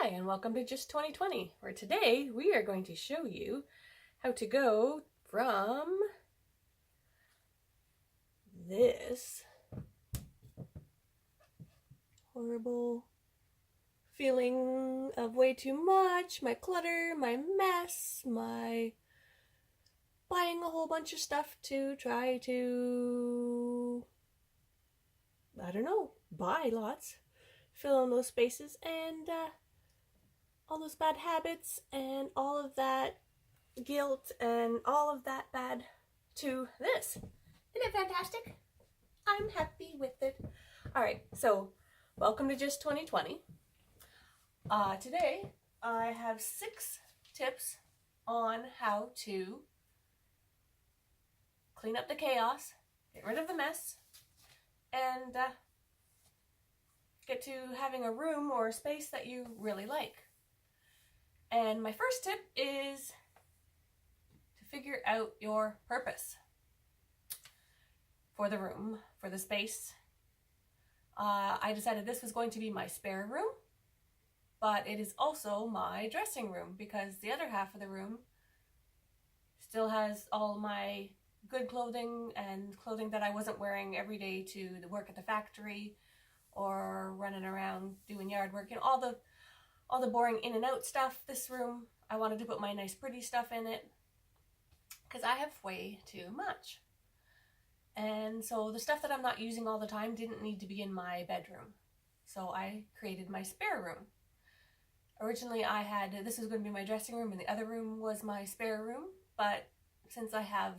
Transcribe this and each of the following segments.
Hi, and welcome to Just 2020, where today we are going to show you how to go from this horrible feeling of way too much, my clutter, my mess, my buying a whole bunch of stuff to try to, I don't know, buy lots, fill in those spaces, and all those bad habits and all of that guilt and all of that bad to this. Isn't it fantastic? I'm happy with it. All right, so welcome to Just 2020. Today I have 6 tips on how to clean up the chaos, get rid of the mess, and get to having a room or a space that you really like. And my first tip is to figure out your purpose for the room, for the space. I decided this was going to be my spare room, but it is also my dressing room because the other half of the room still has all my good clothing and clothing that I wasn't wearing every day to work at the factory or running around doing yard work, you know, all the boring in and out stuff. This room, I wanted to put my nice pretty stuff in it because I have way too much. And so the stuff that I'm not using all the time didn't need to be in my bedroom. So I created my spare room. Originally this was going to be my dressing room and the other room was my spare room. But since I have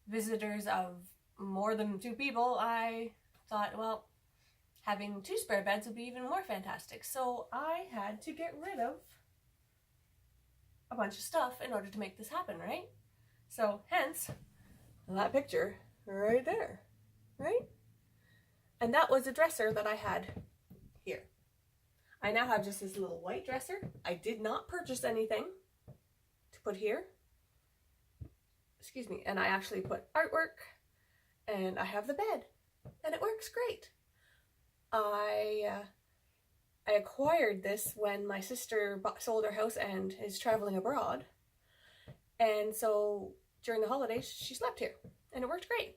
visitors of more than 2 people, I thought, well, having 2 spare beds would be even more fantastic. So I had to get rid of a bunch of stuff in order to make this happen, right? So hence that picture right there, right? And that was a dresser that I had here. I now have just this little white dresser. I did not purchase anything to put here. Excuse me. And I actually put artwork and I have the bed and it works great. I acquired this when my sister sold her house and is traveling abroad. And so during the holidays, she slept here and it worked great.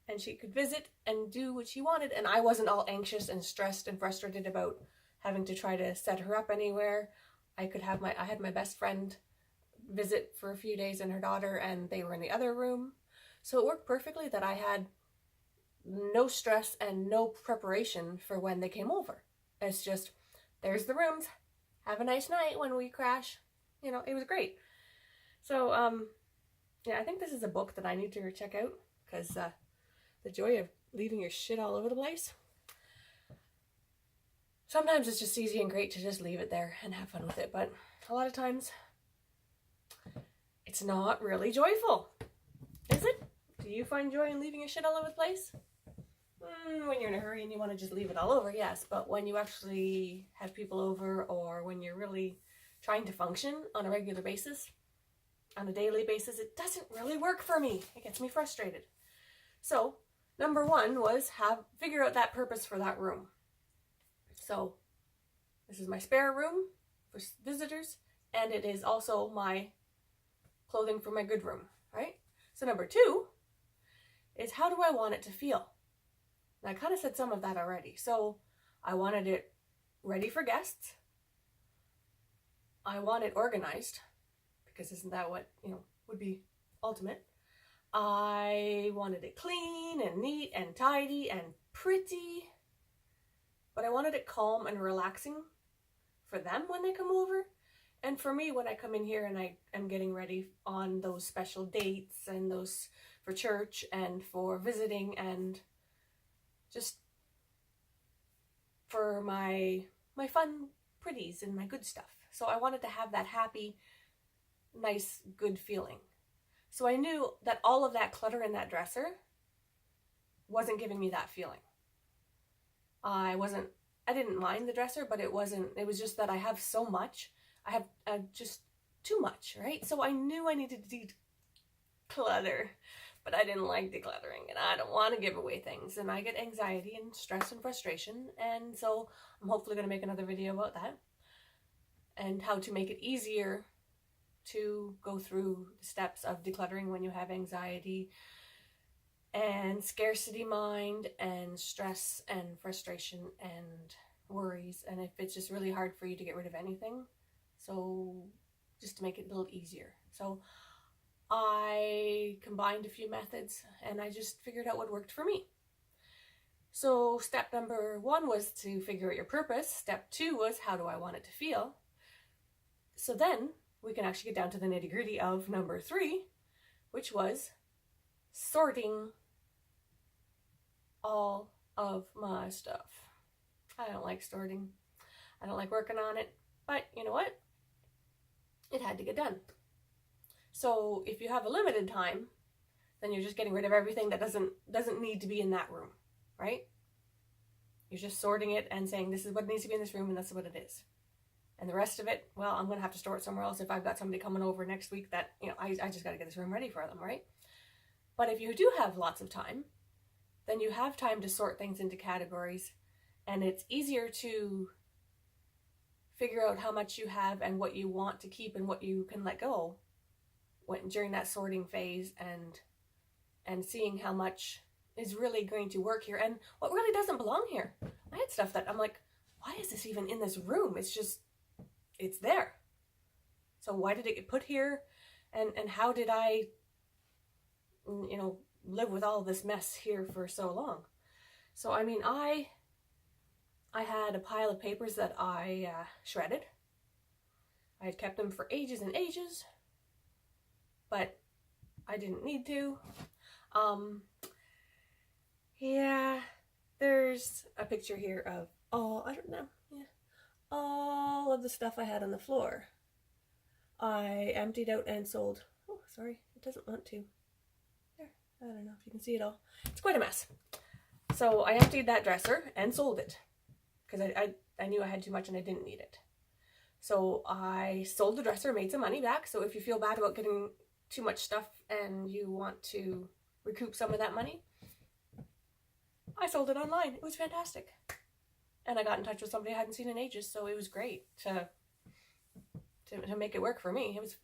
And she could visit and do what she wanted. And I wasn't all anxious and stressed and frustrated about having to try to set her up anywhere. I had my best friend visit for a few days and her daughter, and they were in the other room. So it worked perfectly that I had no stress and no preparation for when they came over. It's just, there's the rooms. Have a nice night when we crash. You know, it was great. So, yeah, I think this is a book that I need to check out because the joy of leaving your shit all over the place. Sometimes it's just easy and great to just leave it there and have fun with it, but a lot of times it's not really joyful, is it? Do you find joy in leaving your shit all over the place? When you're in a hurry and you want to just leave it all over, yes, but when you actually have people over or when you're really trying to function on a regular basis, on a daily basis, it doesn't really work for me. It gets me frustrated. So, number 1 was figure out that purpose for that room. So, this is my spare room for visitors, and it is also my clothing for my good room, right? So number 2 is how do I want it to feel? And I kind of said some of that already. So I wanted it ready for guests. I want it organized, because isn't that what, would be ultimate? I wanted it clean and neat and tidy and pretty, but I wanted it calm and relaxing for them when they come over. And for me, when I come in here and I am getting ready on those special dates and those for church and for visiting and just for my fun pretties and my good stuff. So I wanted to have that happy, nice, good feeling. So I knew that all of that clutter in that dresser wasn't giving me that feeling. I didn't mind the dresser, but it was just that I have so much. I have just too much, right? So I knew I needed to declutter, but I didn't like decluttering, and I don't want to give away things, and I get anxiety and stress and frustration, and so I'm hopefully going to make another video about that and how to make it easier to go through the steps of decluttering when you have anxiety and scarcity mind and stress and frustration and worries, and if it's just really hard for you to get rid of anything, so just to make it a little easier. So I combined a few methods and I just figured out what worked for me. So step number 1 was to figure out your purpose. Step 2 was, how do I want it to feel? So then we can actually get down to the nitty-gritty of number 3, which was sorting all of my stuff. I don't like sorting. I don't like working on it, but you know what? It had to get done. So if you have a limited time, then you're just getting rid of everything that doesn't need to be in that room, right? You're just sorting it and saying, this is what needs to be in this room, and that's what it is. And the rest of it, well, I'm going to have to store it somewhere else if I've got somebody coming over next week that, you know, I just got to get this room ready for them, right? But if you do have lots of time, then you have time to sort things into categories, and it's easier to figure out how much you have and what you want to keep and what you can let go during that sorting phase, and seeing how much is really going to work here and what really doesn't belong here. I had stuff that I'm like, why is this even in this room? It's there. So why did it get put here? And how did I, you know, live with all this mess here for so long? So, I mean, I had a pile of papers that I shredded. I had kept them for ages and ages, but I didn't need to. Yeah, there's a picture here of all of the stuff I had on the floor. I emptied out and sold. Oh, sorry, it doesn't want to. There, I don't know if you can see it all. It's quite a mess. So I emptied that dresser and sold it because I knew I had too much and I didn't need it. So I sold the dresser, made some money back. So if you feel bad about getting too much stuff and you want to recoup some of that money, I sold it online. It was fantastic. And I got in touch with somebody I hadn't seen in ages, so it was great to make it work for me. It was,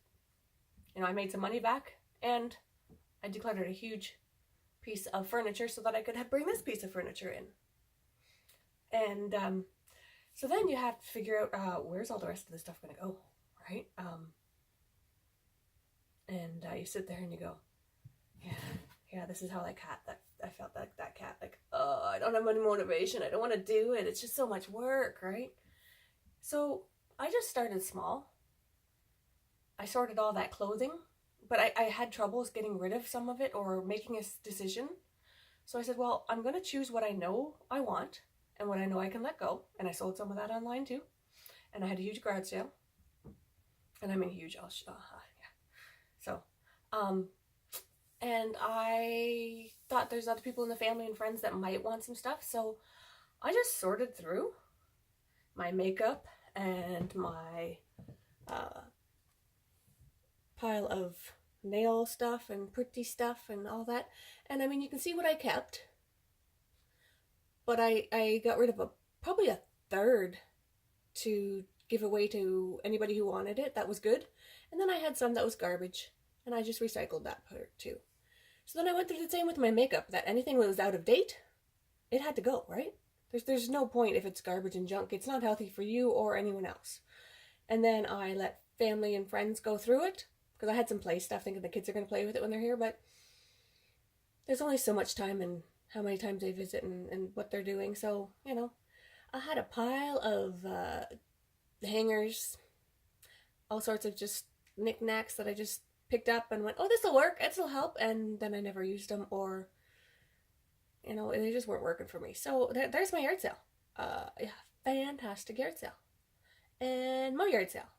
you know, I made some money back, and I decluttered a huge piece of furniture so that I could bring this piece of furniture in. And so then you have to figure out where's all the rest of the stuff going to go, right? And you sit there and you go, yeah, this is how that cat, I felt like that cat, like, oh, I don't have any motivation. I don't want to do it. It's just so much work, right? So I just started small. I sorted all that clothing, but I had troubles getting rid of some of it or making a decision. So I said, well, I'm going to choose what I know I want and what I know I can let go. And I sold some of that online too. And I had a huge garage sale. And I mean huge, yeah. So, and I thought there's other people in the family and friends that might want some stuff. So I just sorted through my makeup and my pile of nail stuff and pretty stuff and all that. And I mean, you can see what I kept. But I got rid of probably a third to give away to anybody who wanted it. That was good. And then I had some that was garbage. And I just recycled that part too. So then I went through the same with my makeup, that anything that was out of date, it had to go, right? There's no point if it's garbage and junk. It's not healthy for you or anyone else. And then I let family and friends go through it, because I had some play stuff thinking the kids are going to play with it when they're here, but there's only so much time and how many times they visit and what they're doing. So, you know, I had a pile of hangers, all sorts of just knickknacks that I just picked up and went, oh, this will work, this will help, and then I never used them, or, you know, they just weren't working for me. So there's my yard sale. Yeah, fantastic yard sale. And more yard sale.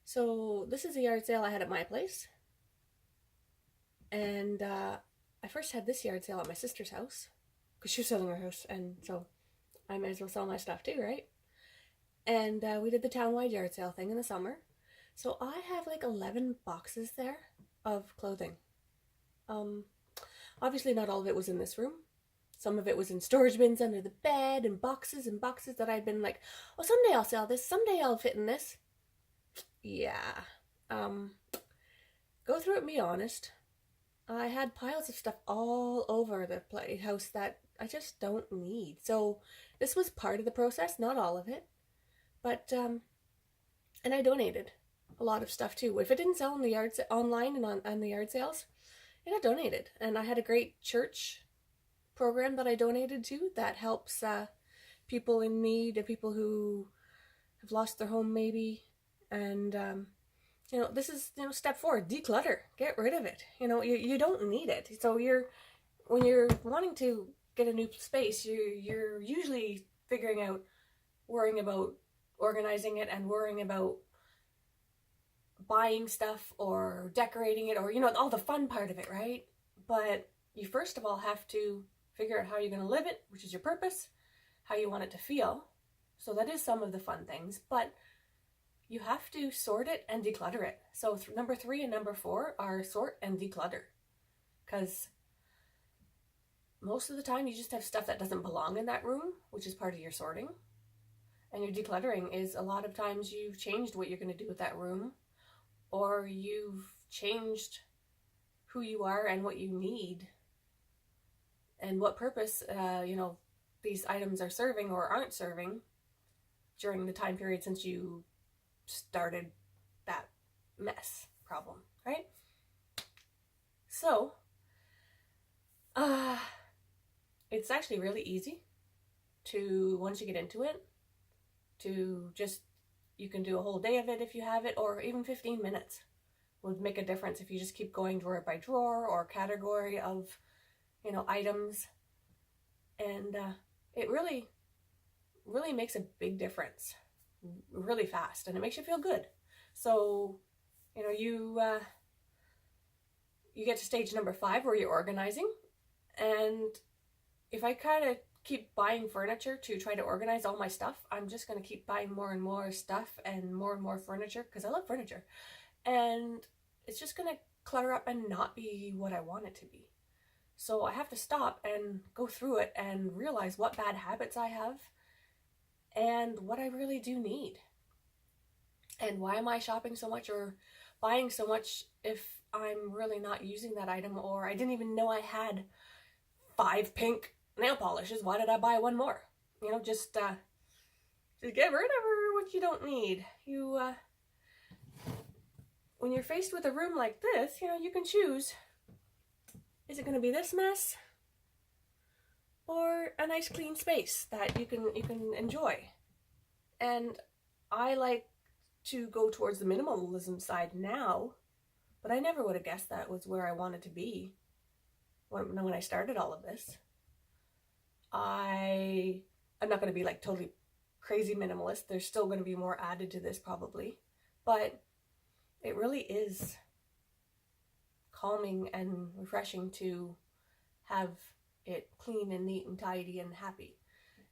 So this is a yard sale I had at my place. And I first had this yard sale at my sister's house, because she was selling her house, and so I might as well sell my stuff too, right? And we did the town-wide yard sale thing in the summer. So I have like 11 boxes there of clothing. Obviously not all of it was in this room. Some of it was in storage bins under the bed and boxes that I'd been like, oh, someday I'll sell this, someday I'll fit in this. Yeah. Go through it and be honest. I had piles of stuff all over the house that I just don't need. So this was part of the process, not all of it. But, and I donated a lot of stuff too. If it didn't sell on the yard online and on the yard sales, it got donated. And I had a great church program that I donated to that helps people in need, people who have lost their home maybe. And this is step 4, declutter, get rid of it. You don't need it. So when you're wanting to get a new space, you're usually worrying about organizing it and worrying about buying stuff or decorating it or all the fun part of it, right? But you first of all have to figure out how you're going to live it, which is your purpose, how you want it to feel. So that is some of the fun things, but you have to sort it and declutter it. So number 3 and number 4 are sort and declutter, because most of the time you just have stuff that doesn't belong in that room, which is part of your sorting. And your decluttering is a lot of times you've changed what you're going to do with that room, or you've changed who you are and what you need and what purpose these items are serving or aren't serving during the time period since you started that mess problem, right? So it's actually really easy to, once you get into it, to just, you can do a whole day of it if you have it, or even 15 minutes would make a difference if you just keep going drawer by drawer or category of items. And it really makes a big difference really fast, and it makes you feel good. So you get to stage number 5 where you're organizing. And if I kind of keep buying furniture to try to organize all my stuff, I'm just going to keep buying more and more stuff and more furniture, because I love furniture, and it's just going to clutter up and not be what I want it to be. So I have to stop and go through it and realize what bad habits I have and what I really do need. And why am I shopping so much or buying so much if I'm really not using that item, or I didn't even know I had 5 pink nail polishes. Why did I buy 1 more? Just get rid of what you don't need. When you're faced with a room like this, you can choose. Is it going to be this mess, or a nice clean space that you can enjoy? And I like to go towards the minimalism side now, but I never would have guessed that was where I wanted to be when I started all of this. I'm not going to be like totally crazy minimalist. There's still going to be more added to this probably, but it really is calming and refreshing to have it clean and neat and tidy and happy.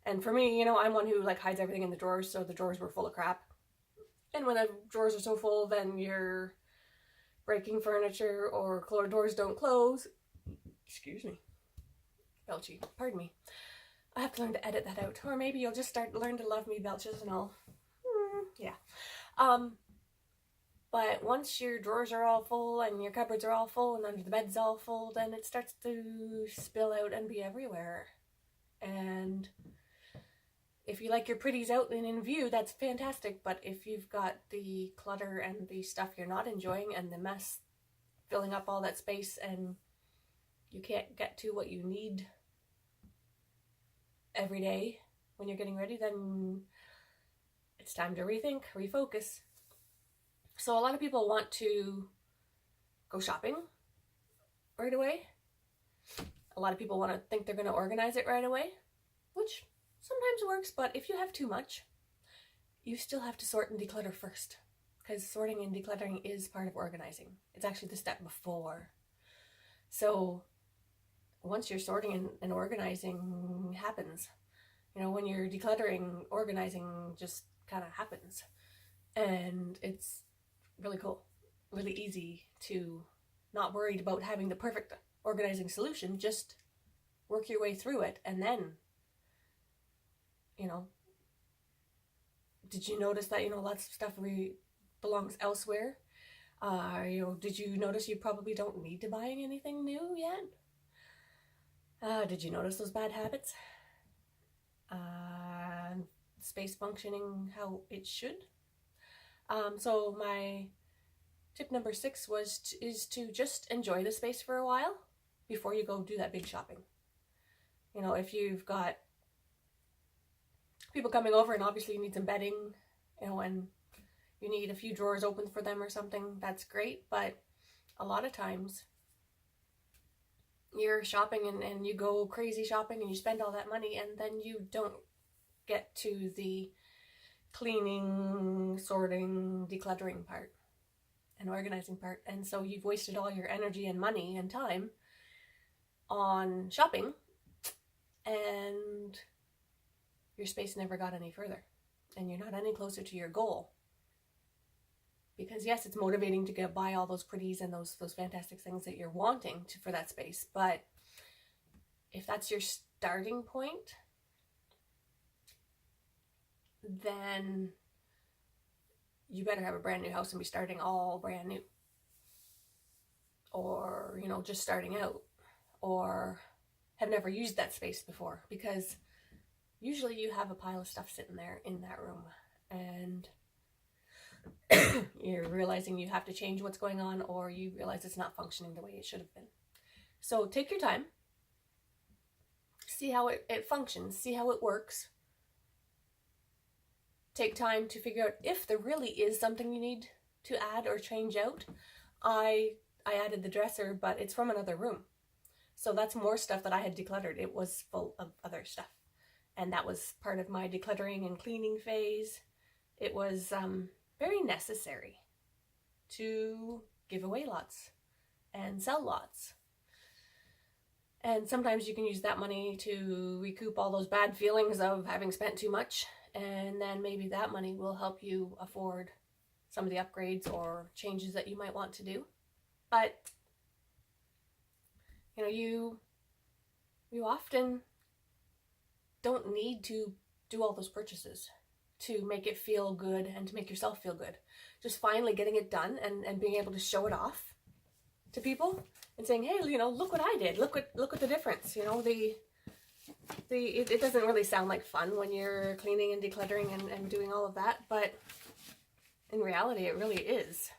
And for me, I'm one who hides everything in the drawers, so the drawers were full of crap. And when the drawers are so full, then you're breaking furniture or doors don't close. Excuse me. Belchy. Pardon me. I have to learn to edit that out. Or maybe you'll just learn to love me belches and all. Yeah. But once your drawers are all full and your cupboards are all full and under the bed's all full, then it starts to spill out and be everywhere. And if you like your pretties out and in view, that's fantastic. But if you've got the clutter and the stuff you're not enjoying and the mess filling up all that space and you can't get to what you need every day when you're getting ready, then it's time to rethink, refocus. So a lot of people want to go shopping right away. A lot of people want to think they're going to organize it right away, which sometimes works, but if you have too much, you still have to sort and declutter first, because sorting and decluttering is part of organizing. It's actually the step before. So once you're sorting and organizing happens, when you're decluttering, organizing just kind of happens. And it's really cool, really easy to not worried about having the perfect organizing solution. Just work your way through it, and then, you know, did you notice that, you know, lots of stuff belongs elsewhere? You know, did you notice you probably don't need to buy anything new yet? Did you notice those bad habits? Space functioning how it should? So my tip number 6 is to just enjoy the space for a while before you go do that big shopping. You know, if you've got people coming over and obviously you need some bedding, you know, and you need a few drawers open for them or something, that's great. But a lot of times you're shopping and you go crazy shopping and you spend all that money, and then you don't get to the cleaning, sorting, decluttering part and organizing part. And so you've wasted all your energy and money and time on shopping, and your space never got any further, and you're not any closer to your goal. Because yes, it's motivating to buy all those pretties and those fantastic things that you're wanting for that space, but if that's your starting point, then you better have a brand new house and be starting all brand new, or, you know, just starting out, or have never used that space before, because usually you have a pile of stuff sitting there in that room, and you're realizing you have to change what's going on, or you realize it's not functioning the way it should have been. So take your time, see how it functions, see how it works. Take time to figure out if there really is something you need to add or change out. I added the dresser, but it's from another room. So that's more stuff that I had decluttered. It was full of other stuff. And that was part of my decluttering and cleaning phase. It was very necessary to give away lots and sell lots. And sometimes you can use that money to recoup all those bad feelings of having spent too much. And then maybe that money will help you afford some of the upgrades or changes that you might want to do. But, you know, you often don't need to do all those purchases to make it feel good and to make yourself feel good. Just finally getting it done and being able to show it off to people and saying, hey, you know, look what I did. Look what the difference. You know, it doesn't really sound like fun when you're cleaning and decluttering and doing all of that, but in reality, it really is.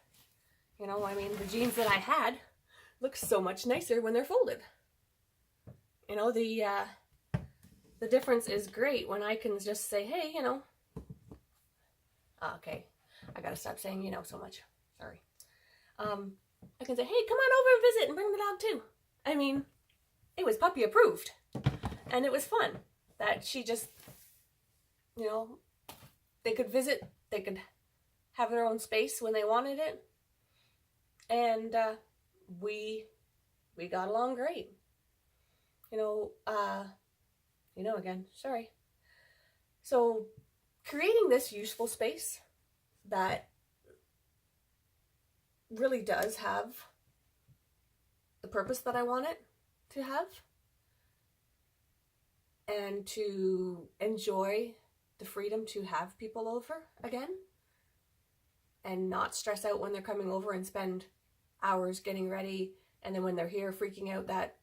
You know, I mean, the jeans that I had look so much nicer when they're folded. You know, the difference is great when I can just say, hey, you know, okay, I gotta stop saying, you know, so much. Sorry. I can say, hey, come on over and visit and bring the dog too. I mean, it was puppy approved. And it was fun that she just, you know, they could visit, they could have their own space when they wanted it. And we got along great. Again, sorry. So creating this useful space that really does have the purpose that I want it to have, and to enjoy the freedom to have people over again and not stress out when they're coming over and spend hours getting ready, and then when they're here freaking out that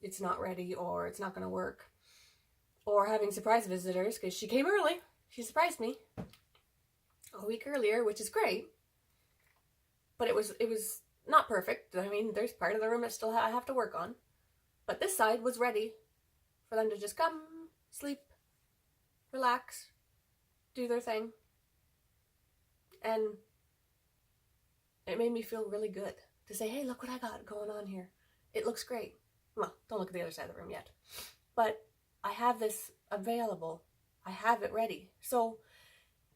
it's not ready or it's not going to work, or having surprise visitors, because she came early. She surprised me a week earlier, which is great, but it was not perfect. I mean, there's part of the room that still I have to work on, but this side was ready for them to just come, sleep, relax, do their thing. And it made me feel really good to say, hey, look what I got going on here. It looks great. Well, don't look at the other side of the room yet. But I have this available. I have it ready. So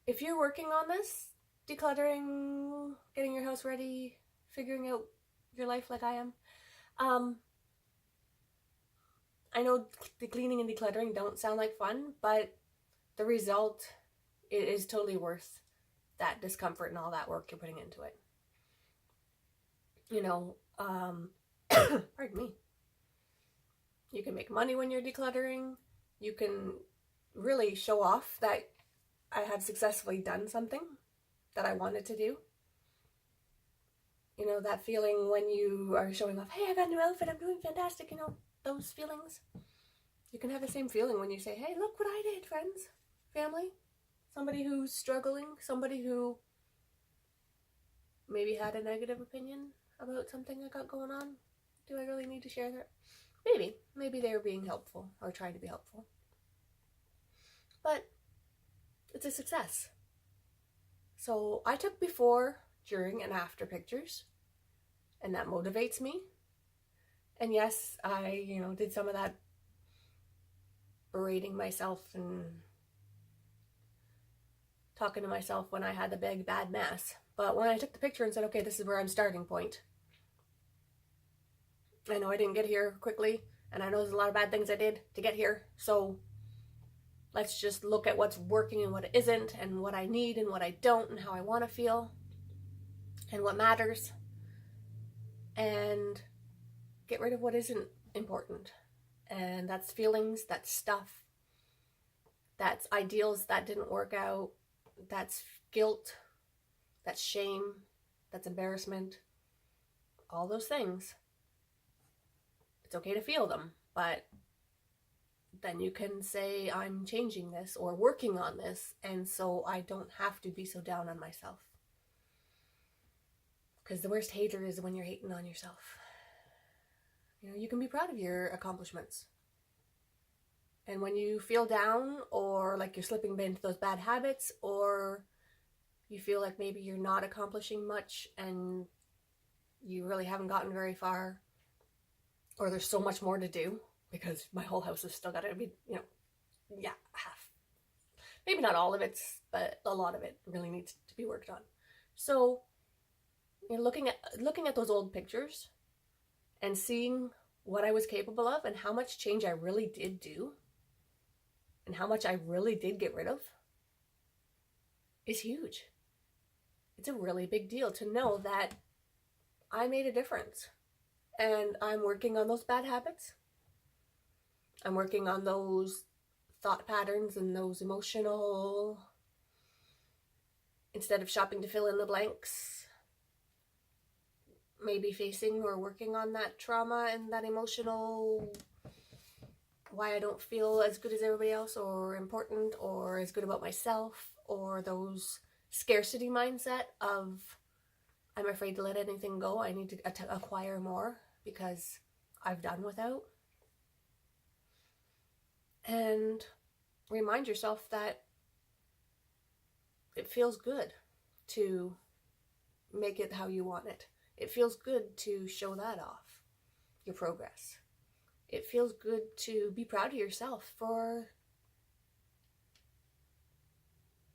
if you're working on this, decluttering, getting your house ready, figuring out your life like I am, I know the cleaning and decluttering don't sound like fun, but the result is totally worth that discomfort and all that work you're putting into it. You know, Pardon me. You can make money when you're decluttering. You can really show off that I have successfully done something that I wanted to do. You know, that feeling when you are showing off, hey, I got a new outfit, I'm doing fantastic, you know, those feelings. You can have the same feeling when you say, hey, look what I did, friends, family, somebody who's struggling, somebody who maybe had a negative opinion about something I got going on. Do I really need to share that? Maybe they're being helpful or trying to be helpful. But it's a success. So I took before, during, and after pictures, and that motivates me. And yes, I, did some of that berating myself and talking to myself when I had the big bad mess. But when I took the picture and said, okay, this is where I'm starting point. I know I didn't get here quickly, and I know there's a lot of bad things I did to get here. So let's just look at what's working and what isn't, and what I need and what I don't, and how I want to feel, and what matters, and get rid of what isn't important. And that's feelings, that's stuff, that's ideals that didn't work out, that's guilt, that's shame, that's embarrassment, all those things. It's okay to feel them, but then you can say, I'm changing this or working on this, and so I don't have to be so down on myself. Because the worst hater is when you're hating on yourself. You can be proud of your accomplishments. And when you feel down, or like you're slipping into those bad habits, or you feel like maybe you're not accomplishing much and you really haven't gotten very far, or there's so much more to do, because my whole house has still got to be, half. Maybe not all of it, but a lot of it really needs to be worked on. So, looking at those old pictures and seeing what I was capable of and how much change I really did do and how much I really did get rid of is huge. It's a really big deal to know that I made a difference. And I'm working on those bad habits. I'm working on those thought patterns and those emotional, instead of shopping to fill in the blanks, maybe facing or working on that trauma and that emotional, why I don't feel as good as everybody else or important or as good about myself, or those scarcity mindset of I'm afraid to let anything go. I need to acquire more because I've done without. And remind yourself that it feels good to make it how you want it. It feels good to show that off, your progress. It feels good to be proud of yourself for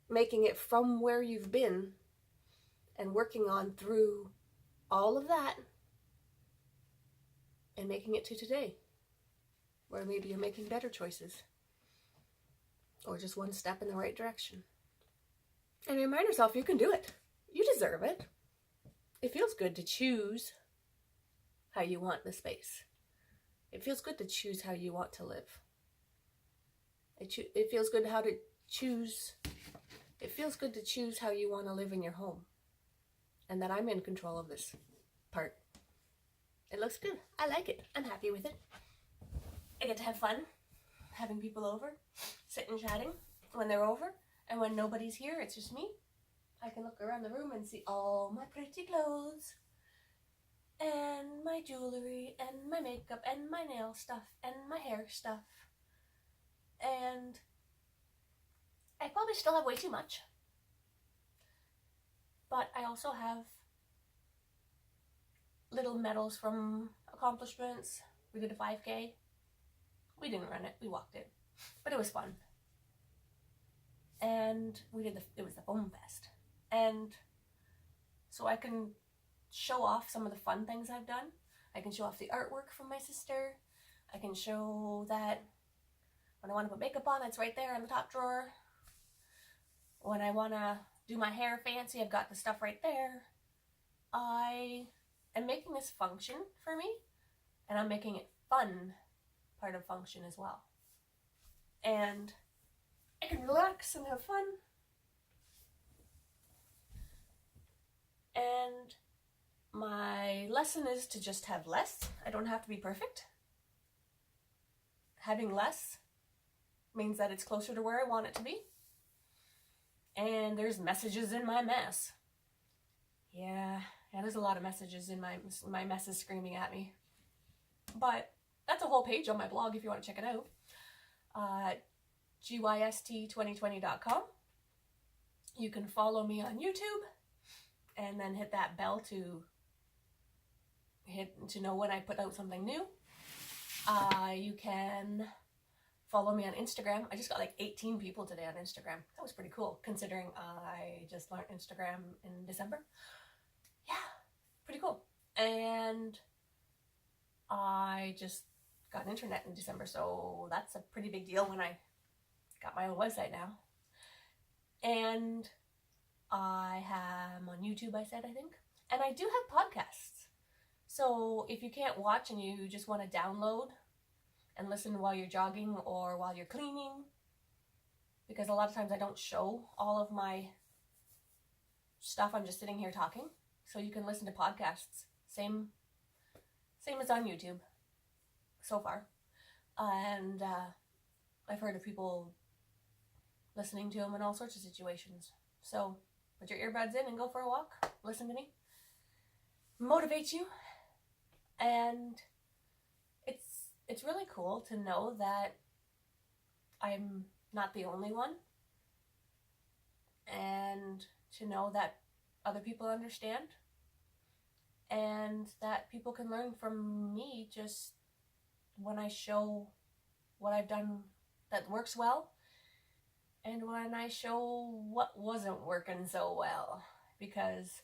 making it from where you've been and working on through all of that and making it to today, where maybe you're making better choices or just one step in the right direction. And remind yourself you can do it. You deserve it. It feels good to choose how you want the space. It feels good to choose how you want to live. It feels good to choose. It feels good to choose how you want to live in your home, and that I'm in control of this part. It looks good. I like it. I'm happy with it. I get to have fun having people over, sitting chatting when they're over, and when nobody's here, it's just me. I can look around the room and see all my pretty clothes and my jewelry and my makeup and my nail stuff and my hair stuff. And I probably still have way too much, but I also have little medals from accomplishments. We did a 5K. We didn't run it, we walked it, but it was fun. And it was the foam fest. And so I can show off some of the fun things I've done. I can show off the artwork from my sister. I can show that when I want to put makeup on, it's right there in the top drawer. When I want to do my hair fancy, I've got the stuff right there. I am making this function for me And I'm making it fun part of function as well. And I can relax and have fun. And my lesson is to just have less. I don't have to be perfect. Having less means that it's closer to where I want it to be. And there's messages in my mess. Yeah, there's a lot of messages in my mess is screaming at me. But that's a whole page on my blog if you want to check it out. gyst2020.com. You can follow me on YouTube and then hit that bell to know when I put out something new. You can follow me on Instagram. I just got like 18 people today on Instagram. That was pretty cool considering I just learned Instagram in December. Yeah, pretty cool. And I just got internet in December, so that's a pretty big deal when I got my own website now. And I am on YouTube, I think. And I do have podcasts. So if you can't watch and you just want to download and listen while you're jogging or while you're cleaning, because a lot of times I don't show all of my stuff, I'm just sitting here talking. So you can listen to podcasts. Same as on YouTube so far. And I've heard of people listening to them in all sorts of situations. So put your earbuds in and go for a walk. Listen to me. Motivate you. And it's really cool to know that I'm not the only one. And to know that other people understand. And that people can learn from me just when I show what I've done that works well. And when I show what wasn't working so well. Because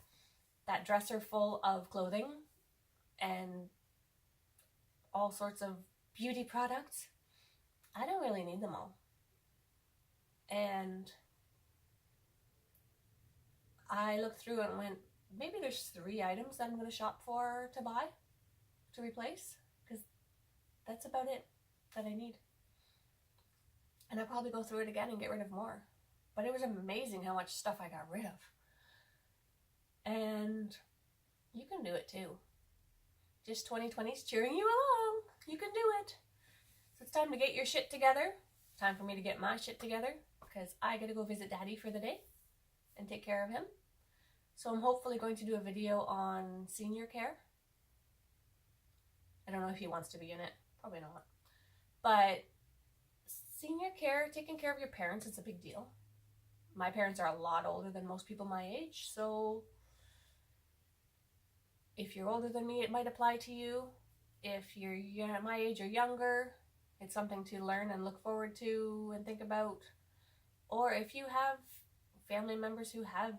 that dresser full of clothing and all sorts of beauty products, I don't really need them all. And I looked through and went, maybe there's 3 items that I'm going to shop for to buy, to replace, because that's about it that I need. And I'll probably go through it again and get rid of more. But it was amazing how much stuff I got rid of. And you can do it too. Just 2020's cheering you along. You can do it. So it's time to get your shit together. Time for me to get my shit together, because I gotta go visit Daddy for the day and take care of him. So I'm hopefully going to do a video on senior care. I don't know if he wants to be in it. Probably not. But senior care, taking care of your parents, it's a big deal. My parents are a lot older than most people my age, so if you're older than me, it might apply to you. If you're my age or younger, it's something to learn and look forward to and think about. Or if you have family members who have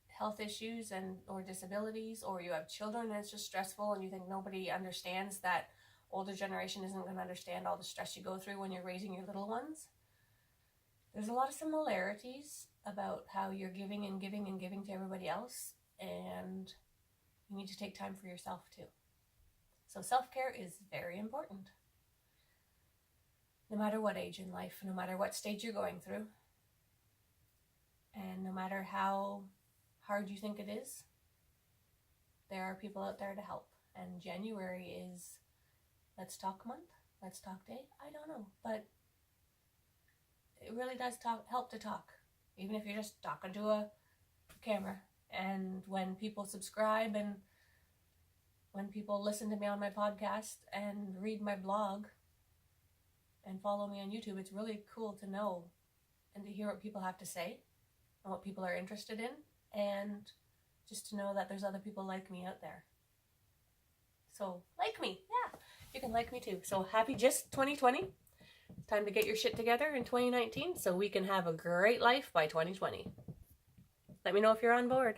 health issues or disabilities, or you have children and it's just stressful and you think nobody understands that older generation isn't going to understand all the stress you go through when you're raising your little ones. There's a lot of similarities about how you're giving and giving and giving to everybody else, and you need to take time for yourself too. So self-care is very important. No matter what age in life, no matter what stage you're going through, and no matter how hard you think it is, there are people out there to help. And January is Let's Talk Month, Let's Talk Day. I don't know, but it really does help to talk, even if you're just talking to a camera. And when people subscribe and when people listen to me on my podcast and read my blog and follow me on YouTube, it's really cool to know and to hear what people have to say and what people are interested in, and just to know that there's other people like me out there. So like me, yeah, you can like me too. So happy just 2020. Time to get your shit together in 2019 so we can have a great life by 2020. Let me know if you're on board.